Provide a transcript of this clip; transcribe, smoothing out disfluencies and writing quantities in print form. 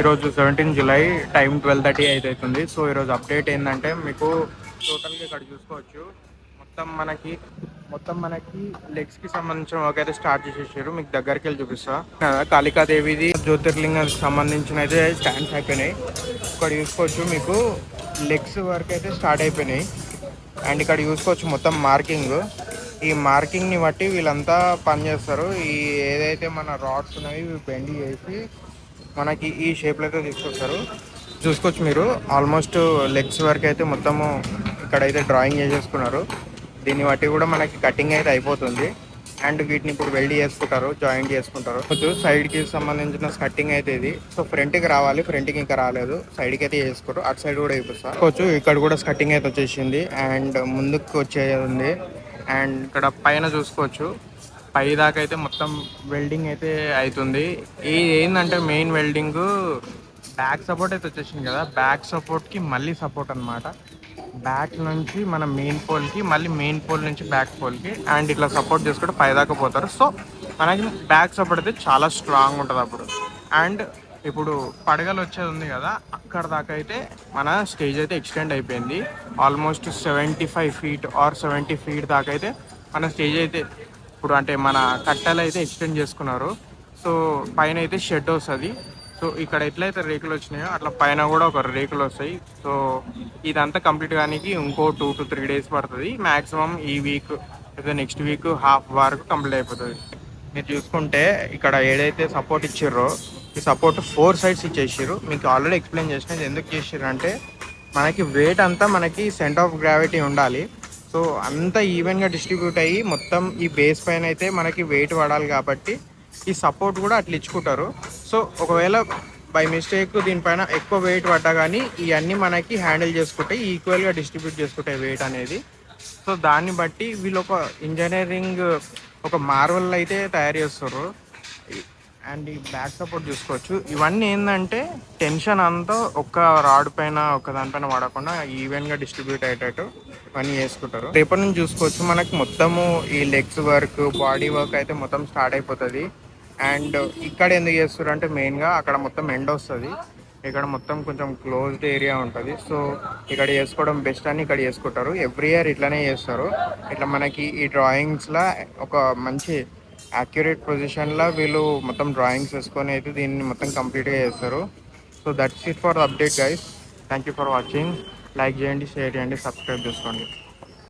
ఈరోజు 17 July time 12:30 అవుతుంది. So ఈరోజు అప్డేట్ ఏంటంటే మీకు టోటల్గా ఇక్కడ చూసుకోవచ్చు. మొత్తం మనకి లెగ్స్కి సంబంధించిన వర్క్ అయితే స్టార్ట్ చేసేసారు. మీకు దగ్గరికి వెళ్ళి చూపిస్తా. కాళికాదేవిది జ్యోతిర్లింగానికి సంబంధించిన అయితే స్టాండ్స్ అయిపోయినాయి. ఇక్కడ చూసుకోవచ్చు మీకు లెగ్స్ వర్క్ అయితే స్టార్ట్ అయిపోయినాయి. అండ్ ఇక్కడ చూసుకోవచ్చు మొత్తం మార్కింగ్. ఈ మార్కింగ్ని బట్టి వీళ్ళంతా పని చేస్తారు. ఈ ఏదైతే మన రాడ్స్ ఉన్నాయి ఇవి బెండ్ చేసి మనకి ఈ షేప్లో అయితే తీసుకొస్తారు. చూసుకోవచ్చు మీరు ఆల్మోస్ట్ లెగ్స్ వరకు అయితే మొత్తము ఇక్కడైతే డ్రాయింగ్ చేసేసుకున్నారు. దీన్ని బట్టి కూడా మనకి కటింగ్ అయితే అయిపోతుంది. అండ్ వీటిని ఇప్పుడు వెల్డ్ చేసుకుంటారు, జాయింట్ చేసుకుంటారు. కొంచెం సైడ్కి సంబంధించిన కటింగ్ అయితే ఇది. సో ఫ్రంట్కి రావాలి, ఫ్రంట్కి ఇంకా రాలేదు, సైడ్కి అయితే చేసుకుంటారు. అటు సైడ్ కూడా చూపిస్తారు. ఇక్కడ కూడా కటింగ్ అయితే వచ్చేసింది అండ్ ముందుకు వచ్చేది ఉంది. అండ్ ఇక్కడ పైన చూసుకోవచ్చు పై దాకా అయితే మొత్తం వెల్డింగ్ అయితే అవుతుంది. ఇది ఏంటంటే మెయిన్ వెల్డింగ్ బ్యాక్ సపోర్ట్ అయితే వచ్చేసింది కదా, బ్యాక్ సపోర్ట్కి మళ్ళీ సపోర్ట్ అనమాట. బ్యాక్ నుంచి మన మెయిన్ పోల్కి, మళ్ళీ మెయిన్ పోల్ నుంచి బ్యాక్ పోల్కి అండ్ ఇట్లా సపోర్ట్ చేసుకుంటే పై దాకా పోతారు. సో మనకి బ్యాక్ సపోర్ట్ అయితే చాలా స్ట్రాంగ్ ఉంటుంది అప్పుడు. అండ్ ఇప్పుడు పడగలు వచ్చేది ఉంది కదా, అక్కడ దాకా అయితే మన స్టేజ్ అయితే ఎక్స్టెండ్ అయిపోయింది. ఆల్మోస్ట్ 75 feet ఆర్ 70 feet దాకా అయితే మన స్టేజ్ అయితే ఇప్పుడు అంటే మన కట్టెలు అయితే ఎక్స్టెండ్ చేసుకున్నారు. సో పైన అయితే షెడ్ వస్తుంది. సో ఇక్కడ ఎట్లయితే రేకులు వచ్చినాయో అట్లా పైన కూడా ఒక రేకులు వస్తాయి. సో ఇదంతా కంప్లీట్ కానీ ఇంకో 2 to 3 days పడుతుంది. మ్యాక్సిమం ఈ వీక్ లేదా నెక్స్ట్ వీక్ హాఫ్ వరకు కంప్లీట్ అయిపోతుంది. మీరు చూసుకుంటే ఇక్కడ ఏదైతే సపోర్ట్ ఇచ్చిర్రో ఈ సపోర్ట్ 4 sides ఇచ్చేసారు. మీకు ఆల్రెడీ ఎక్స్ప్లెయిన్ చేసిన ఇది ఎందుకు చేసారు అంటే మనకి వెయిట్ అంతా మనకి సెంటర్ ఆఫ్ గ్రావిటీ ఉండాలి. సో అంతా ఈవెన్గా డిస్ట్రిబ్యూట్ అయ్యి మొత్తం ఈ బేస్ పైన అయితే మనకి వెయిట్ పడాలి కాబట్టి ఈ సపోర్ట్ కూడా అట్లా ఇచ్చుకుంటారు. సో ఒకవేళ బై మిస్టేక్ దీనిపైన ఎక్కువ వెయిట్ పడ్డా కానీ ఇవన్నీ మనకి హ్యాండిల్ చేసుకుంటాయి, ఈక్వల్గా డిస్ట్రిబ్యూట్ చేసుకుంటాయి వెయిట్ అనేది. సో దాన్ని బట్టి వీళ్ళు ఒక ఇంజనీరింగ్ ఒక మార్వల్ అయితే తయారు చేస్తారు. అండ్ ఈ బ్యాక్ సపోర్ట్ చూసుకోవచ్చు. ఇవన్నీ ఏంటంటే టెన్షన్ అంతా ఒక్క రాడ్ పైన ఒక దానిపైన పడకుండా ఈవెన్గా డిస్ట్రిబ్యూట్ అయ్యేటట్టు ఇవన్నీ చేసుకుంటారు. రేపటి నుంచి చూసుకోవచ్చు మనకి మొత్తము ఈ లెగ్స్ వర్క్, బాడీ వర్క్ అయితే మొత్తం స్టార్ట్ అయిపోతుంది. అండ్ ఇక్కడ ఎందుకు చేస్తారు అంటే మెయిన్గా అక్కడ మొత్తం ఎండ్ వస్తుంది, ఇక్కడ మొత్తం కొంచెం క్లోజ్డ్ ఏరియా ఉంటుంది. సో ఇక్కడ చేసుకోవడం బెస్ట్ అని ఇక్కడ చేసుకుంటారు. ఎవ్రీ ఇయర్ ఇట్లానే చేస్తారు. ఇట్లా మనకి ఈ డ్రాయింగ్స్లో ఒక మంచి యాక్యురేట్ పొజిషన్లో వీళ్ళు మొత్తం డ్రాయింగ్స్ వేసుకొని అయితే దీన్ని మొత్తం కంప్లీట్గా చేస్తారు. So that's it for the update guys. Thank you for watching. Like చేయండి, షేర్ చేయండి, సబ్స్క్రైబ్ చేసుకోండి.